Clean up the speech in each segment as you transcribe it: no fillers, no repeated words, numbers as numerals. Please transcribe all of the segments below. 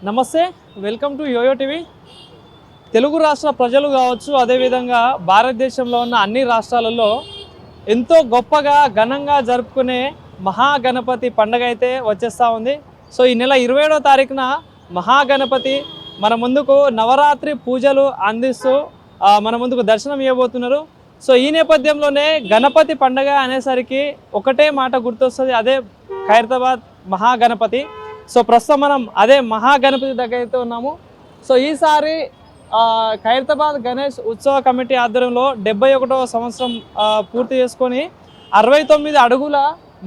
నమస్తే, welcome to YoYo TV. Telugu రాష్ట్ర ప్రజలు కావచ్చు, అదేవిధంగా భారతదేశంలో ఉన్న అన్ని రాష్ట్రాలలో ఎంతో గొప్పగా ఘనంగా జరుపుకునే మహాగణపతి పండుగ అయితే వచ్చేస్తూ ఉంది. సో ఈ నెల 27వ తారీఖున మహాగణపతి మన ముందుకు నవరాత్రి పూజలు అందిస్తూ మన ముందుకు దర్శనం ఇవ్వబోతున్నారు. సో ఈ నేపథ్యంలోనే గణపతి పండుగ అనేసరికి ఒకటే మాట గుర్తొస్తుంది, అదే ఖైరతాబాద్ మహాగణపతి. సో ప్రస్తుతం మనం అదే మహాగణపతి దగ్గర అయితే ఉన్నాము. సో ఈసారి ఖైరతాబాద్ గణేష్ ఉత్సవ కమిటీ ఆధ్వర్యంలో 71వ సంవత్సరం పూర్తి చేసుకొని 69 అడుగుల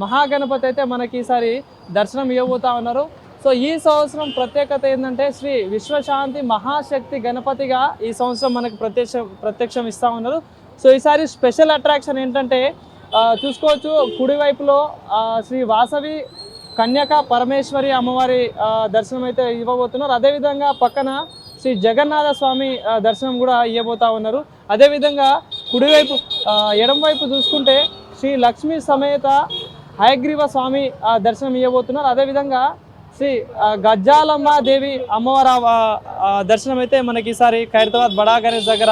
మహాగణపతి అయితే మనకి ఈసారి దర్శనం ఇవ్వబోతా ఉన్నారు. సో ఈ సంవత్సరం ప్రత్యేకత ఏంటంటే శ్రీ విశ్వశాంతి మహాశక్తి గణపతిగా ఈ సంవత్సరం మనకి ప్రత్యక్షం ఇస్తూ ఉన్నారు. సో ఈసారి స్పెషల్ అట్రాక్షన్ ఏంటంటే చూసుకోవచ్చు, కుడివైపులో శ్రీ వాసవి కన్యక పరమేశ్వరి అమ్మవారి దర్శనం అయితే ఇవ్వబోతున్నారు. అదేవిధంగా పక్కన శ్రీ జగన్నాథ స్వామి దర్శనం కూడా ఇవ్వబోతా ఉన్నారు. అదేవిధంగా కుడివైపు ఎడం వైపు చూసుకుంటే శ్రీ లక్ష్మీ సమేత హయగ్రీవ స్వామి దర్శనం ఇవ్వబోతున్నారు. అదేవిధంగా శ్రీ గజ్జాలమ్మ దేవి అమ్మవారి దర్శనం అయితే మనకి ఈసారి ఖైరతాబాద్ బడా గణేష్ దగ్గర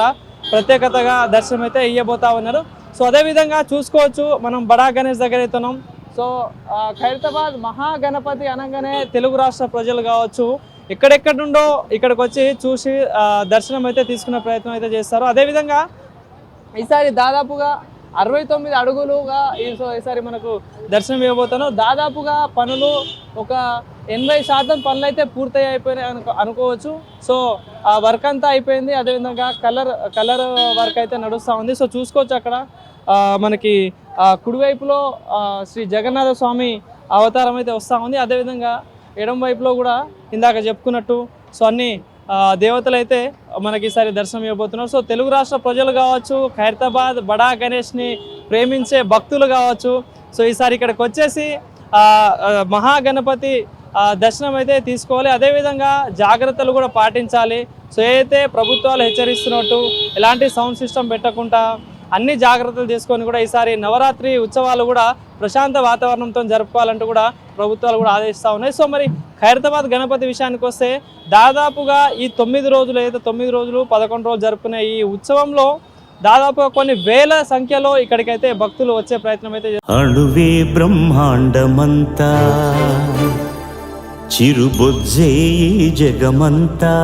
ప్రత్యేకతగా దర్శనం అయితే ఇవ్వబోతా ఉన్నారు. సో అదేవిధంగా చూసుకోవచ్చు, మనం బడా గణేష్ దగ్గర అయితే ఉన్నాం. సో ఖైరతాబాద్ మహాగణపతి అనగానే తెలుగు రాష్ట్ర ప్రజలు కావచ్చు ఎక్కడెక్కడి నుండో ఇక్కడికి వచ్చి చూసి దర్శనం అయితే తీసుకునే ప్రయత్నం అయితే చేస్తారు. అదేవిధంగా ఈసారి దాదాపుగా 69 అడుగులుగా ఈసారి మనకు దర్శనం ఇవ్వబోతాను. దాదాపుగా పనులు ఒక 80% పనులు అయితే పూర్తి అయిపోయినాయి అనుకోవచ్చు. సో ఆ వర్క్ అంతా అయిపోయింది. అదేవిధంగా కలర్ వర్క్ అయితే నడుస్తూ ఉంది. సో చూసుకోవచ్చు, అక్కడ మనకి కుడివైపులో శ్రీ జగన్నాథ స్వామి అవతారం అయితే వస్తూ ఉంది. అదేవిధంగా ఎడం వైపులో కూడా ఇందాక చెప్పుకున్నట్టు సో అన్ని దేవతలు అయితే మనకి ఈసారి దర్శనం ఇవ్వబోతున్నారు. సో తెలుగు రాష్ట్ర ప్రజలు కావచ్చు, ఖైరతాబాద్ బడా గణేష్ని ప్రేమించే భక్తులు కావచ్చు, సో ఈసారి ఇక్కడికి వచ్చేసి మహాగణపతి దర్శనం అయితే తీసుకోవాలి. అదేవిధంగా జాగ్రత్తలు కూడా పాటించాలి. సో ఏదైతే ప్రభుత్వాలు హెచ్చరిస్తున్నట్టు ఎలాంటి సౌండ్ సిస్టమ్ పెట్టకుండా అన్ని జాగ్రత్తలు తీసుకొని కూడా ఈసారి నవరాత్రి ఉత్సవాలు కూడా ప్రశాంత వాతావరణంతో జరుపుకోవాలంటూ కూడా ప్రభుత్వాలు కూడా ఆదేశిస్తూ ఉన్నాయి. సో మరి ఖైరతాబాద్ గణపతి విషయానికి వస్తే దాదాపుగా ఈ 9 రోజులు ఏదైతే 9 రోజులు 11 రోజులు జరుపుకునే ఈ ఉత్సవంలో దాదాపుగా కొన్ని వేల సంఖ్యలో ఇక్కడికైతే భక్తులు వచ్చే ప్రయత్నం అయితే అణువే బ్రహ్మాండమంతా చిరుబొజ్జే జగమంతా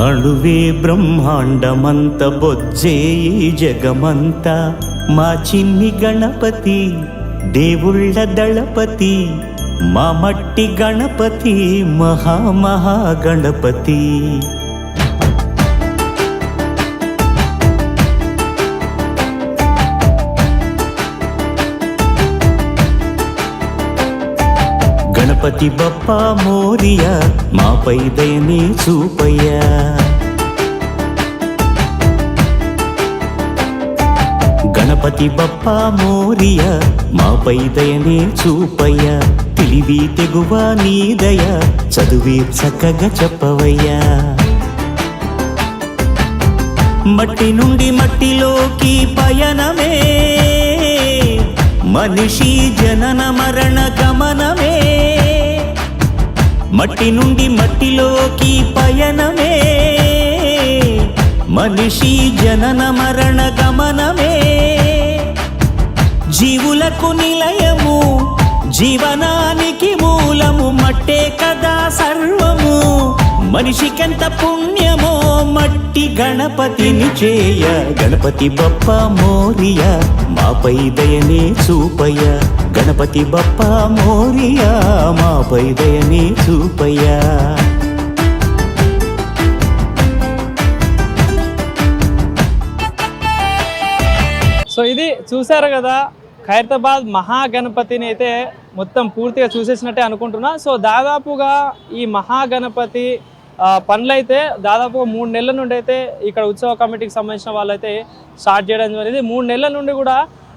అణువే బ్రహ్మాండమంత బొజ్జే జగమంత మా చిన్ని గణపతి దేవుళ్ళ దళపతి మా మట్టి గణపతి మహా గణపతి. గణపతి బప్పా మోరియా మాపై దయనే చూపయ్యా. గణపతి బప్పా మోరియా మాపై దయనే చూపయ్యా. తెలివి తెగువ నీ దయ చదువే చక్కగా చెప్పవయ్యా. మట్టి నుండి మట్టిలోకి పయనమే మనిషి జనన మరణ గమనమే. మట్టి నుండి మట్టిలోకి పయనమే మనిషి జనన మరణ గమనమే. జీవులకు నిలయము జీవనానికి మూలము మట్టే కదా సర్వము. మనిషికెంత పుణ్యమో మట్టి గణపతిని చేయ. గణపతి బప్పా మోరియా మాపై దయనే చూపయ్య. గణపతి బప్పా మోరియా మాపై దయనే చూపయ్య. సో ఇది చూసారు కదా, ఖైరతాబాద్ మహాగణపతిని అయితే మొత్తం పూర్తిగా చూసేసినట్టే అనుకుంటున్నా. సో దాదాపుగా ఈ మహాగణపతి పనులైతే దాదాపుగా 3 నెలల నుండి అయితే ఇక్కడ ఉత్సవ కమిటీకి సంబంధించిన వాళ్ళైతే స్టార్ట్ చేయడం జరిగింది. 3 నెలల నుండి కూడా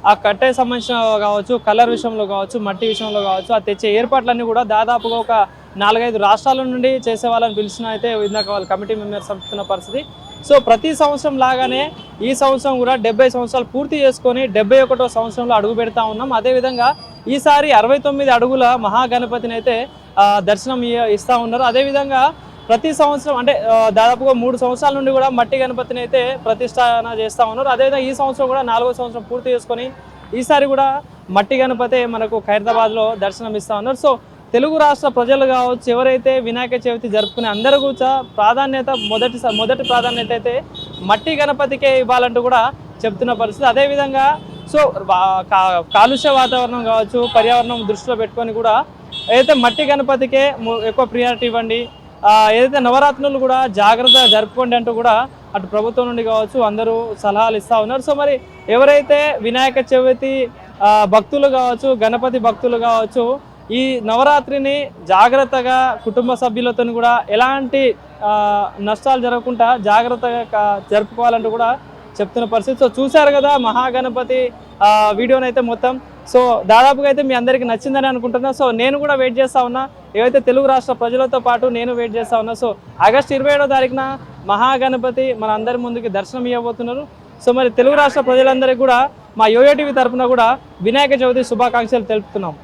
ఆ కట్టే సంబంధించిన కావచ్చు, కలర్ విషయంలో కావచ్చు, మట్టి విషయంలో కావచ్చు, ఆ తెచ్చే ఏర్పాట్లన్నీ కూడా దాదాపుగా ఒక 4-5 రాష్ట్రాల నుండి చేసే వాళ్ళని పిలిచిన అయితే ఇందాక వాళ్ళ కమిటీ మెంబర్స్ చెప్తున్న పరిస్థితి. సో ప్రతి సంవత్సరం లాగానే ఈ సంవత్సరం కూడా 70 సంవత్సరాలు పూర్తి చేసుకొని 71వ సంవత్సరంలో అడుగు పెడతా ఉన్నాం. అదేవిధంగా ఈసారి 69 అడుగుల మహాగణపతిని అయితే దర్శనం ఇస్తూ ఉన్నారు. అదేవిధంగా ప్రతి సంవత్సరం అంటే దాదాపుగా 3 సంవత్సరాల నుండి కూడా మట్టి గణపతిని అయితే ప్రతిష్టాపన చేస్తూ ఉన్నారు. అదేవిధంగా ఈ సంవత్సరం కూడా 4వ సంవత్సరం పూర్తి చేసుకొని ఈసారి కూడా మట్టి గణపతి మనకు ఖైరతాబాద్లో దర్శనం ఇస్తూ ఉన్నారు. సో తెలుగు రాష్ట్ర ప్రజలు కావచ్చు, ఎవరైతే వినాయక చవితి జరుపుకునే అందరూ కూడా ప్రాధాన్యత మొదటి ప్రాధాన్యత అయితే మట్టి గణపతికే ఇవ్వాలంటూ కూడా చెప్తున్న పరిస్థితి. అదేవిధంగా సో కాలుష్య వాతావరణం కావచ్చు, పర్యావరణం దృష్టిలో పెట్టుకొని కూడా ఏదైతే మట్టి గణపతికే ఎక్కువ ప్రియారిటీ ఇవ్వండి, ఏదైతే నవరాత్రులు కూడా జాగ్రత్తగా జరుపుకోండి అంటూ కూడా అటు ప్రభుత్వం నుండి కావచ్చు అందరూ సలహాలు ఇస్తూ ఉన్నారు. సో మరి ఎవరైతే వినాయక చవితి భక్తులు కావచ్చు, గణపతి భక్తులు కావచ్చు, ఈ నవరాత్రిని జాగ్రత్తగా కుటుంబ సభ్యులతో కూడా ఎలాంటి నష్టాలు జరగకుండా జాగ్రత్తగా జరుపుకోవాలంటూ కూడా చెప్తున్న పరిస్థితి. సో చూశారు కదా మహాగణపతి వీడియోనైతే మొత్తం. సో దాదాపుగా అయితే మీ అందరికీ నచ్చిందని అనుకుంటున్నా. సో నేను కూడా వెయిట్ చేస్తూ ఉన్నా, ఏవైతే తెలుగు రాష్ట్ర ప్రజలతో పాటు నేను వెయిట్ చేస్తూ ఉన్నా. సో ఆగస్టు 27వ తారీఖున మహాగణపతి మన అందరి ముందుకి దర్శనం ఇవ్వబోతున్నారు. సో మరి తెలుగు రాష్ట్ర ప్రజలందరికీ కూడా మా యోయో టీవీ తరఫున కూడా వినాయక చవితి శుభాకాంక్షలు తెలుపుతున్నాం.